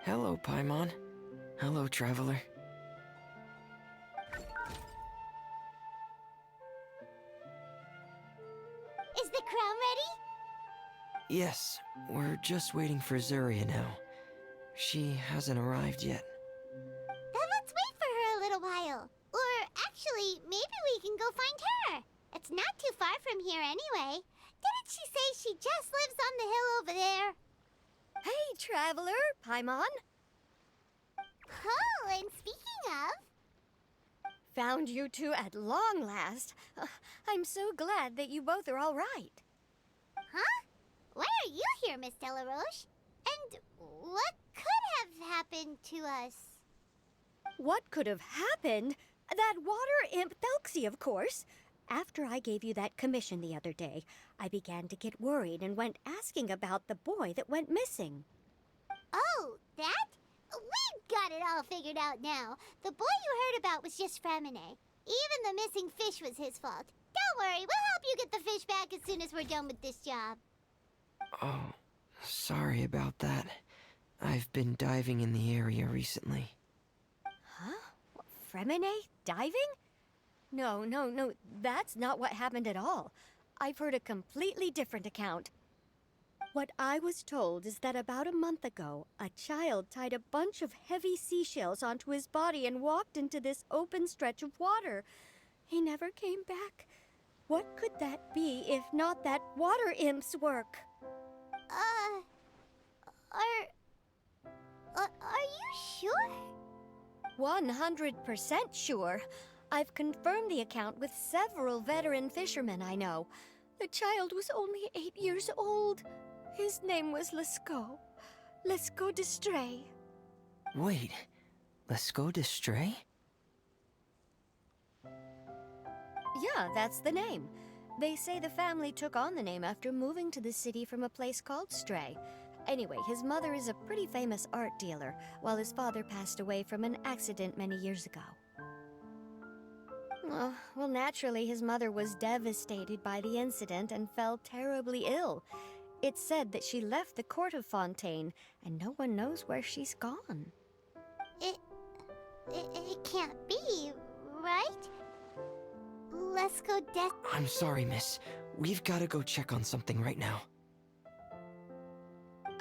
Hello, Paimon. Hello, traveler. Is the crown ready? Yes, we're just waiting for Zuria now. She hasn't arrived yet. Then let's wait for her a little while. Or actually, maybe we can go find her. It's not too far from here anyway. Didn't she say she just lives on the hill over there? Hey, traveler, Paimon. Oh, and speaking of... Found you two at long last. I'm so glad that you both are all right. Huh? Why are you here, Miss Delaroche? And what could have happened to us? What could have happened? That water imp Thelxie, of course. After I gave you that commission the other day, I began to get worried and went asking about the boy that went missing. Oh, that? We've got it all figured out now. The boy you heard about was just Fremine. Even the missing fish was his fault. Don't worry, we'll help you get the fish back as soon as we're done with this job. Oh, sorry about that. I've been diving in the area recently. Huh? Fremine? Diving? No, that's not what happened at all. I've heard a completely different account. What I was told is that about a month ago, a child tied a bunch of heavy seashells onto his body and walked into this open stretch of water. He never came back. What could that be if not that water imp's work? Are you sure? 100% sure. I've confirmed the account with several veteran fishermen I know. The child was only 8 years old. His name was Lescaut. Lescaut d'Estray. Wait, Lescaut d'Estray? Yeah, that's the name. They say the family took on the name after moving to the city from a place called Stray. Anyway, his mother is a pretty famous art dealer, while his father passed away from an accident many years ago. Oh, well, naturally, his mother was devastated by the incident and fell terribly ill. It's said that she left the court of Fontaine, and no one knows where she's gone. It can't be, right? Let's go I'm sorry, miss. We've got to go check on something right now.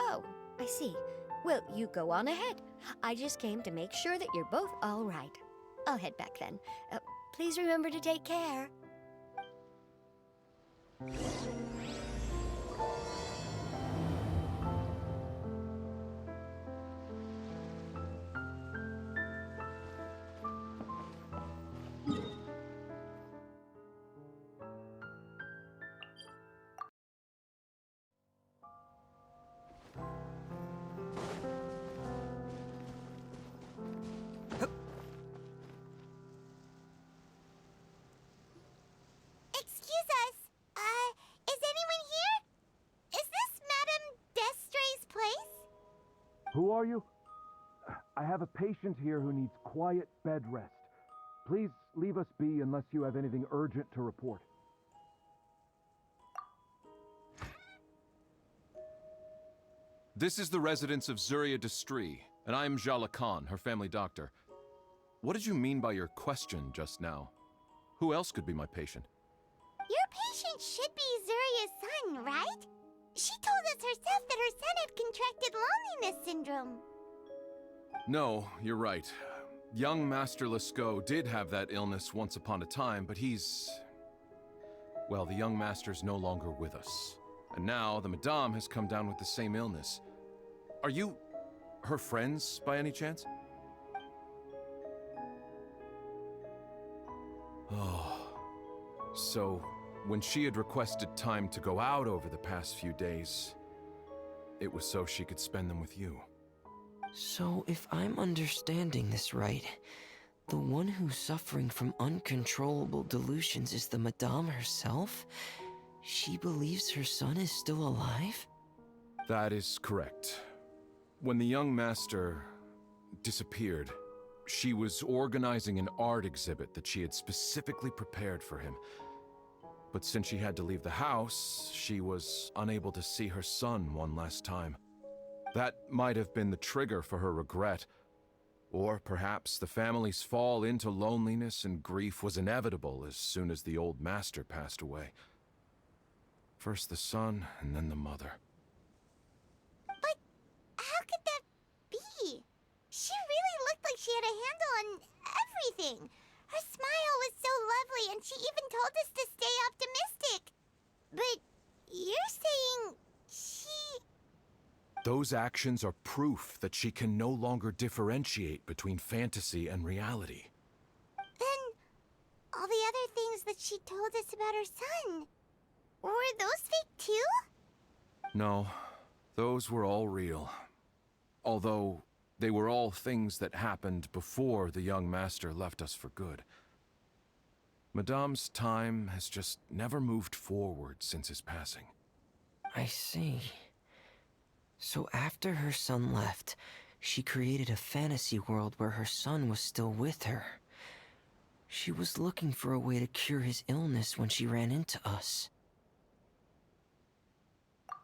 Oh, I see. Well, you go on ahead. I just came to make sure that you're both all right. I'll head back then. Please remember to take care. Excuse us. Is anyone here? Is this Madame Destray's place? Who are you? I have a patient here who needs quiet bed rest. Please leave us be unless you have anything urgent to report. This is the residence of Zuria d'Estray, and I am Jala Khan, her family doctor. What did you mean by your question just now? Who else could be my patient? Your patient should be Zuria's son, right? She told us herself that her son had contracted loneliness syndrome. No, you're right. Young Master Lescaut did have that illness once upon a time, but he's... Well, the young master's no longer with us. And now the Madame has come down with the same illness. Are you her friends, by any chance? Oh. So, when she had requested time to go out over the past few days, it was so she could spend them with you. So, if I'm understanding this right, the one who's suffering from uncontrollable delusions is the Madame herself? She believes her son is still alive? That is correct. When the young master disappeared, she was organizing an art exhibit that she had specifically prepared for him. But since she had to leave the house, she was unable to see her son one last time. That might have been the trigger for her regret. Or perhaps the family's fall into loneliness and grief was inevitable as soon as the old master passed away. First the son, and then the mother. But how could that be? She really looked like she had a handle on everything. Her smile was so lovely, and she even told us to stay optimistic. But you're saying she... Those actions are proof that she can no longer differentiate between fantasy and reality. Then all the other things that she told us about her son, were those fake too? No, those were all real. Although they were all things that happened before the young master left us for good. Madame's time has just never moved forward since his passing. I see. So after her son left, she created a fantasy world where her son was still with her. She was looking for a way to cure his illness when she ran into us.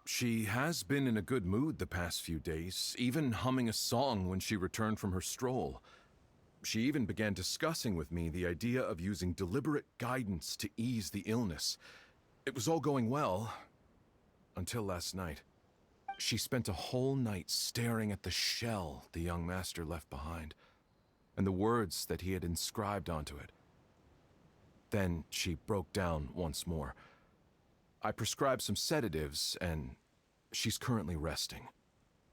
She has been in a good mood the past few days, even humming a song when she returned from her stroll. She even began discussing with me the idea of using deliberate guidance to ease the illness. It was all going well, until last night. She spent a whole night staring at the shell the young master left behind, and the words that he had inscribed onto it. Then she broke down once more. I prescribed some sedatives, and she's currently resting.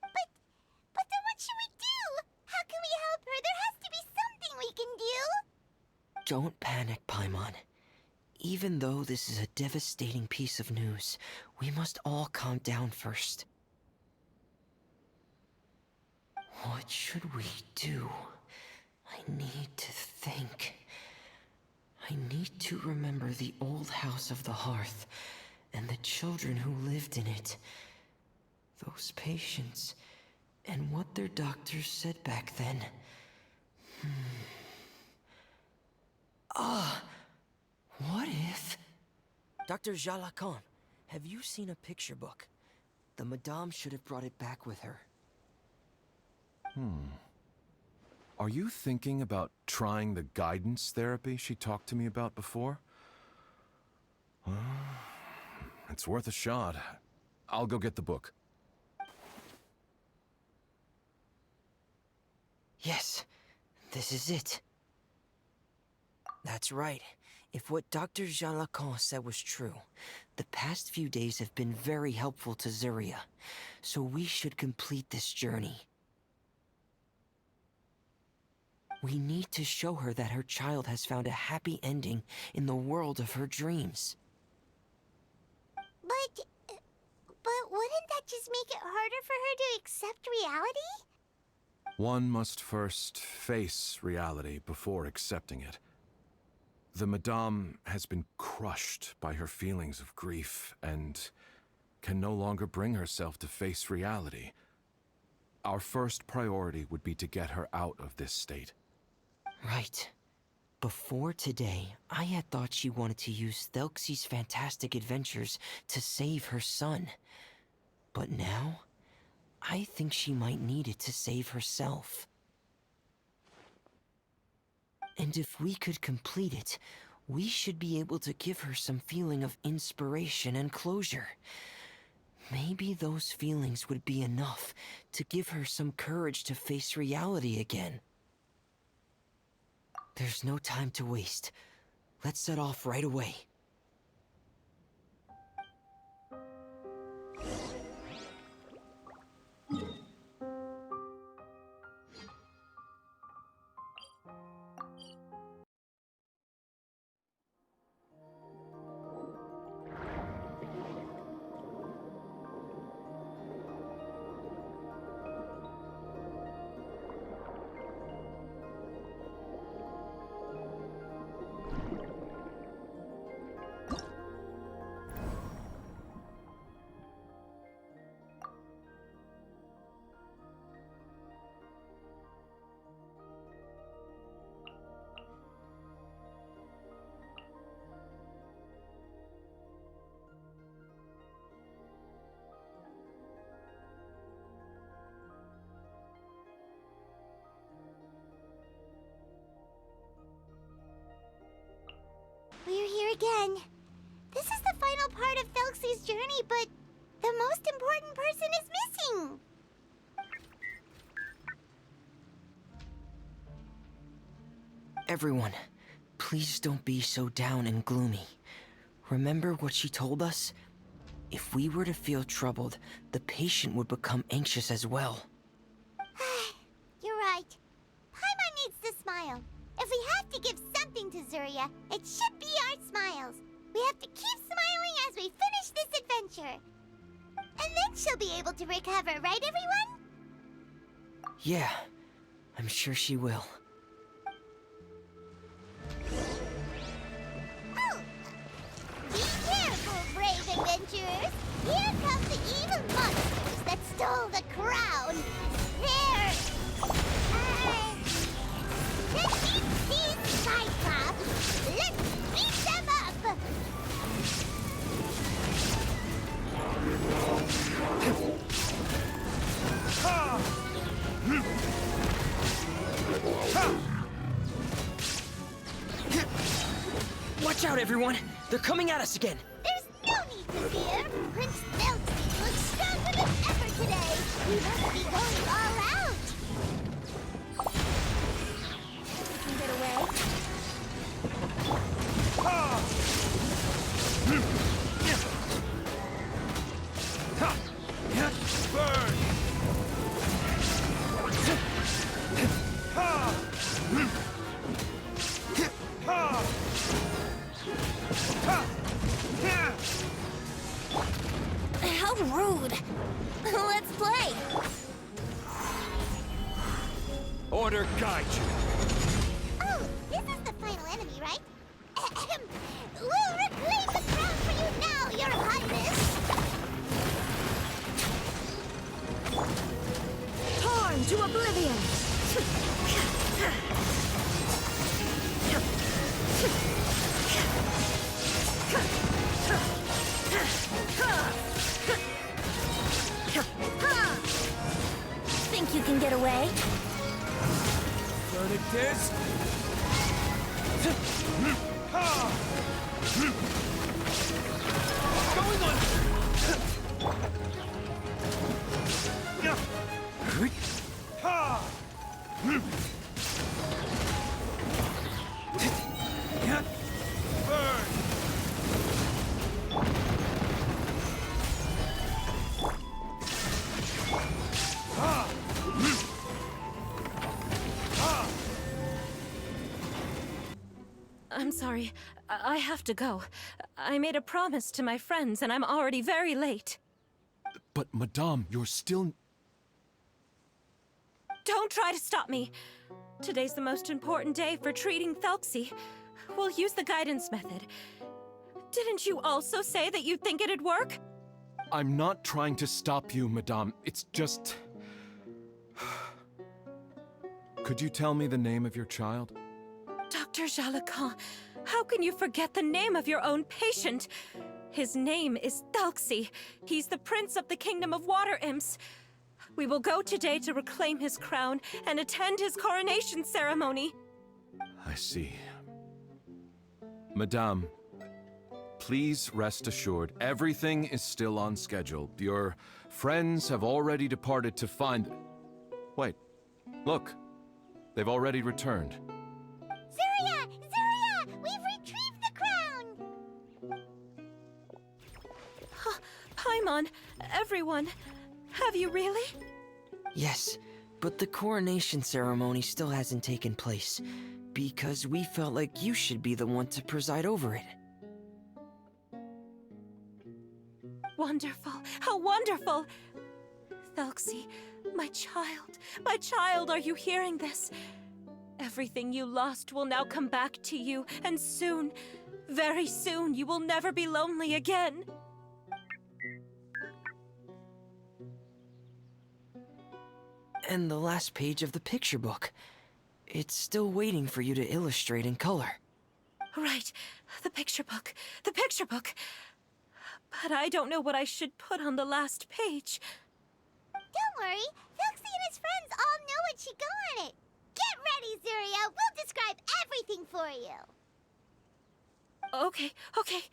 But then what should we do? How can we help her? There has to be something we can do. Don't panic, Paimon. Even though this is a devastating piece of news, we must all calm down first. What should we do? I need to think. I need to remember the old house of the hearth, and the children who lived in it. Those patients, and what their doctors said back then. What if... Dr. Jalacan, have you seen a picture book? The Madame should have brought it back with her. Are you thinking about trying the guidance therapy she talked to me about before? It's worth a shot. I'll go get the book. Yes, this is it. That's right. If what Dr. Jalacan said was true, the past few days have been very helpful to Zuria, so we should complete this journey. We need to show her that her child has found a happy ending in the world of her dreams. But wouldn't that just make it harder for her to accept reality? One must first face reality before accepting it. The Madame has been crushed by her feelings of grief and can no longer bring herself to face reality. Our first priority would be to get her out of this state. Right. Before today, I had thought she wanted to use Thelxie's fantastic adventures to save her son. But now, I think she might need it to save herself. And if we could complete it, we should be able to give her some feeling of inspiration and closure. Maybe those feelings would be enough to give her some courage to face reality again. There's no time to waste. Let's set off right away. again. This is the final part of Thelxie's journey, but the most important person is missing. Everyone, please don't be so down and gloomy. Remember what she told us? If we were to feel troubled, the patient would become anxious as well. You're right. Paimon needs to smile. If we have to give something to Zuria, it should be our smiles. We have to keep smiling as we finish this adventure. And then she'll be able to recover, right, everyone? Yeah, I'm sure she will. Oh! Be careful, brave adventurers! Here come the evil monsters that stole the crown! They're... these Cyclops! Let's beat them up! Watch out, everyone! They're coming at us again! There's no need to fear! Prince Thelxie looks stronger than ever today! We must be going all out! We can get away. Burn! How rude! Let's play! Order guide you. Oh, this is the final enemy, right? Ahem. We'll reclaim the crown for you now, Your Highness! Torn to oblivion! Think you can get away? Burning disc. Going on. Burn. I'm sorry. I have to go. I made a promise to my friends, and I'm already very late. But, Madame, you're still... Don't try to stop me. Today's the most important day for treating Thelxie. We'll use the guidance method. Didn't you also say that you think it'd work? I'm not trying to stop you, Madame. It's just... Could you tell me the name of your child? Dr. Jalacan, how can you forget the name of your own patient? His name is Thelxie. He's the prince of the kingdom of water imps. We will go today to reclaim his crown and attend his coronation ceremony. I see. Madame, please rest assured, everything is still on schedule. Your friends have already departed to find... Wait, look. They've already returned. Zuria! Zuria! We've retrieved the crown! Paimon, everyone, have you really? Yes, but the coronation ceremony still hasn't taken place, because we felt like you should be the one to preside over it. Wonderful, how wonderful! Thelxie, my child, are you hearing this? Everything you lost will now come back to you, and soon, very soon, you will never be lonely again. And the last page of the picture book. It's still waiting for you to illustrate in color. Right, the picture book. But I don't know what I should put on the last page. Don't worry, Thelxie and his friends all know what should go on it. Get ready, Zuria. We'll describe everything for you. Okay, okay.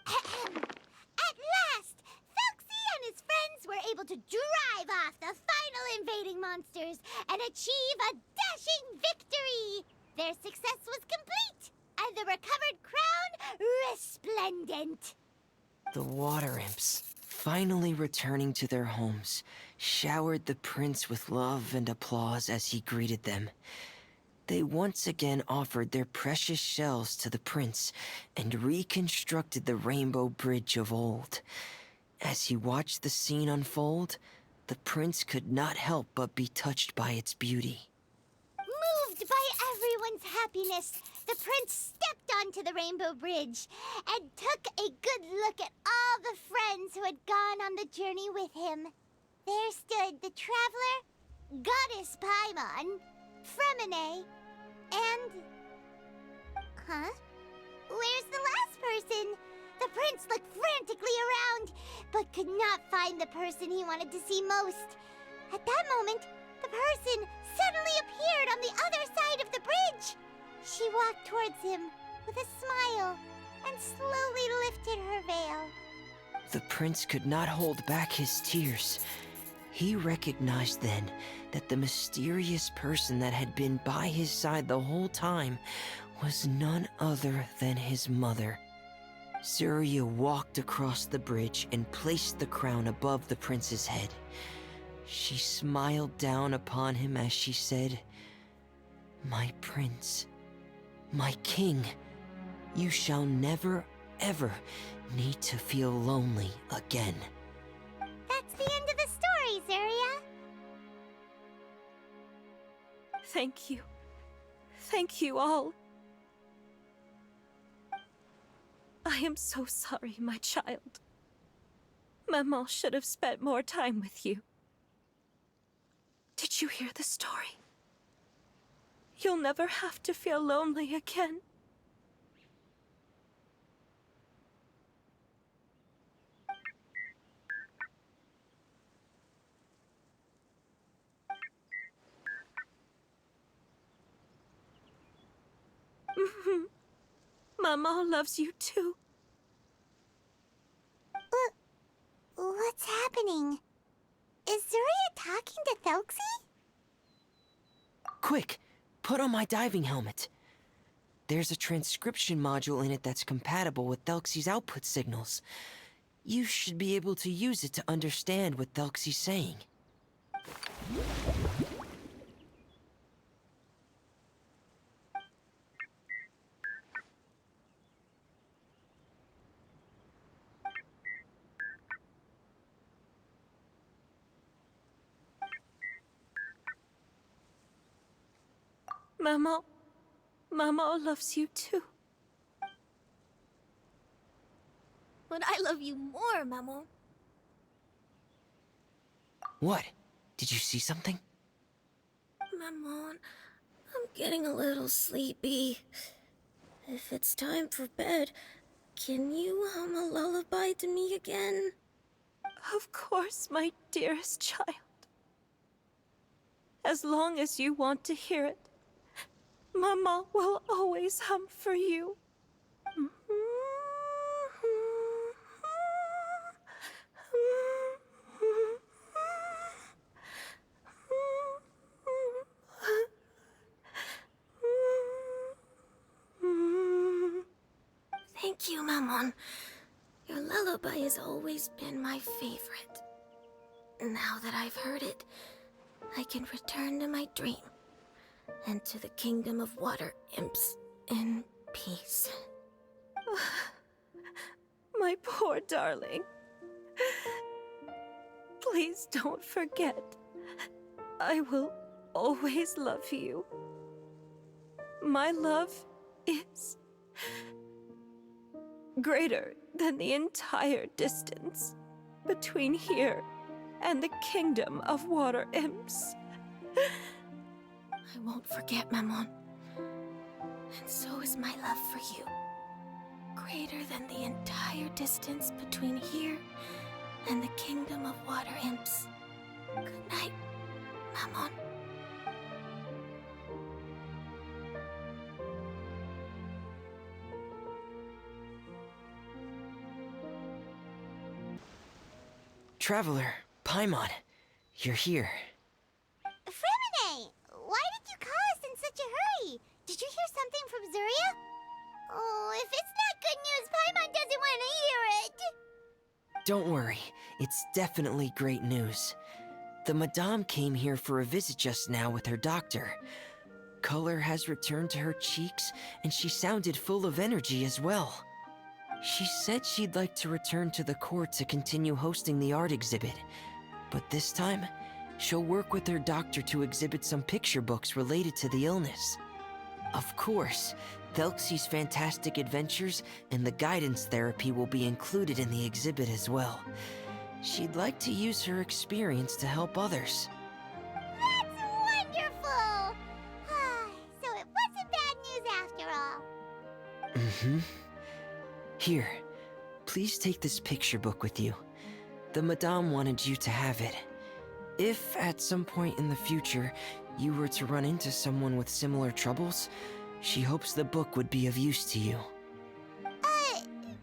At last, Thelxie and his friends were able to drive off the final invading monsters and achieve a dashing victory. Their success was complete, and the recovered crown resplendent. The water imps, finally returning to their homes, showered the prince with love and applause as he greeted them. They once again offered their precious shells to the prince and reconstructed the rainbow bridge of old. As he watched the scene unfold, the prince could not help but be touched by its beauty. Moved by everyone's happiness, the prince stepped onto the rainbow bridge and took a good look at all the friends who had gone on the journey with him. There stood the traveler, Goddess Paimon, Fremine, and... Huh? Where's the last person? The prince looked frantically around, but could not find the person he wanted to see most. At that moment, the person suddenly appeared on the other side of the bridge. She walked towards him with a smile and slowly lifted her veil. The prince could not hold back his tears. He recognized then that the mysterious person that had been by his side the whole time was none other than his mother. Surya walked across the bridge and placed the crown above the prince's head. She smiled down upon him as she said, "My prince, my king, you shall never, ever need to feel lonely again." That's the end of the story, Zarya. Thank you. Thank you all. I am so sorry, my child. Maman should have spent more time with you. Did you hear the story? You'll never have to feel lonely again. Maman loves you too. What's happening? Is Zarya talking to Thelxie? Quick, put on my diving helmet. There's a transcription module in it that's compatible with Thelxie's output signals. You should be able to use it to understand what Thelxie's saying. Maman loves you too. But I love you more, Maman. What? Did you see something? Maman, I'm getting a little sleepy. If it's time for bed, can you hum a lullaby to me again? Of course, my dearest child. As long as you want to hear it, Maman will always hum for you. Thank you, Maman. Your lullaby has always been my favorite. Now that I've heard it, I can return to my dream and to the kingdom of water imps in peace. My poor darling. Please don't forget. I will always love you. My love is greater than the entire distance between here and the kingdom of water imps. I won't forget, Maman. And so is my love for you. Greater than the entire distance between here and the kingdom of water imps. Good night, Maman. Traveler, Paimon, you're here. Fremine, why did you call us in such a hurry? Did you hear something from Zuria? Oh, if it's not good news, Paimon doesn't want to hear it. Don't worry, it's definitely great news. The Madame came here for a visit just now with her doctor. Color has returned to her cheeks, and she sounded full of energy as well. She said she'd like to return to the court to continue hosting the art exhibit. But this time, she'll work with her doctor to exhibit some picture books related to the illness. Of course, Thelxie's fantastic adventures and the guidance therapy will be included in the exhibit as well. She'd like to use her experience to help others. That's wonderful! So it wasn't bad news after all. Mm-hmm. Here, please take this picture book with you. The Madame wanted you to have it. If, at some point in the future, you were to run into someone with similar troubles, she hopes the book would be of use to you.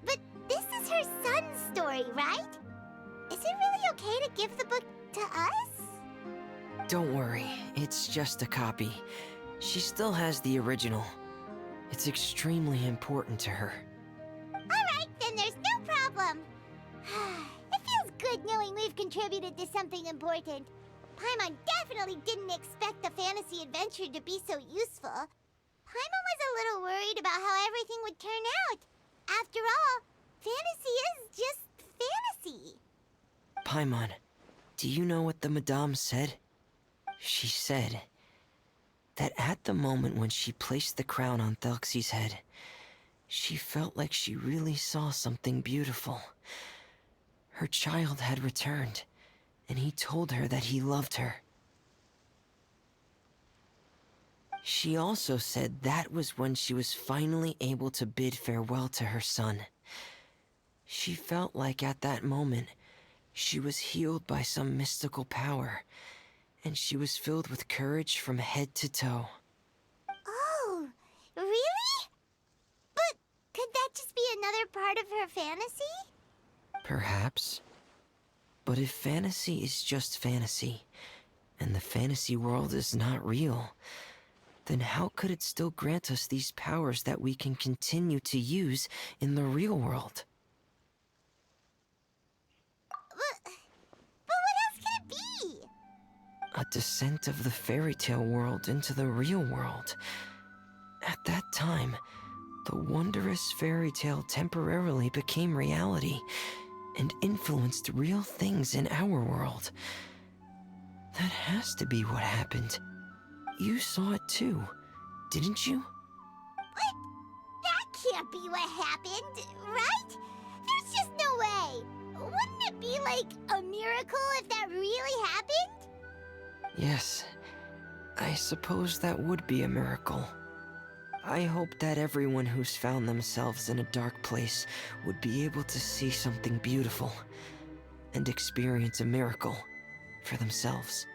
But this is her son's story, right? Is it really okay to give the book to us? Don't worry, it's just a copy. She still has the original. It's extremely important to her. Alright, then there's no problem. It feels good knowing we've contributed to something important. Paimon definitely didn't expect the fantasy adventure to be so useful. Paimon was a little worried about how everything would turn out. After all, fantasy is just fantasy. Paimon, do you know what the Madame said? She said that at the moment when she placed the crown on Thelxie's head, she felt like she really saw something beautiful. Her child had returned, and he told her that he loved her. She also said that was when she was finally able to bid farewell to her son. She felt like at that moment, she was healed by some mystical power, and she was filled with courage from head to toe. Oh, really? But could that just be another part of her fantasy? Perhaps. But if fantasy is just fantasy, and the fantasy world is not real, then how could it still grant us these powers that we can continue to use in the real world? But what else could it be? A descent of the fairy tale world into the real world. At that time, the wondrous fairy tale temporarily became reality and influenced real things in our world. That has to be what happened. You saw it too, didn't you? But that can't be what happened, right? There's just no way. Wouldn't it be like a miracle if that really happened? Yes, I suppose that would be a miracle. I hope that everyone who's found themselves in a dark place would be able to see something beautiful and experience a miracle for themselves.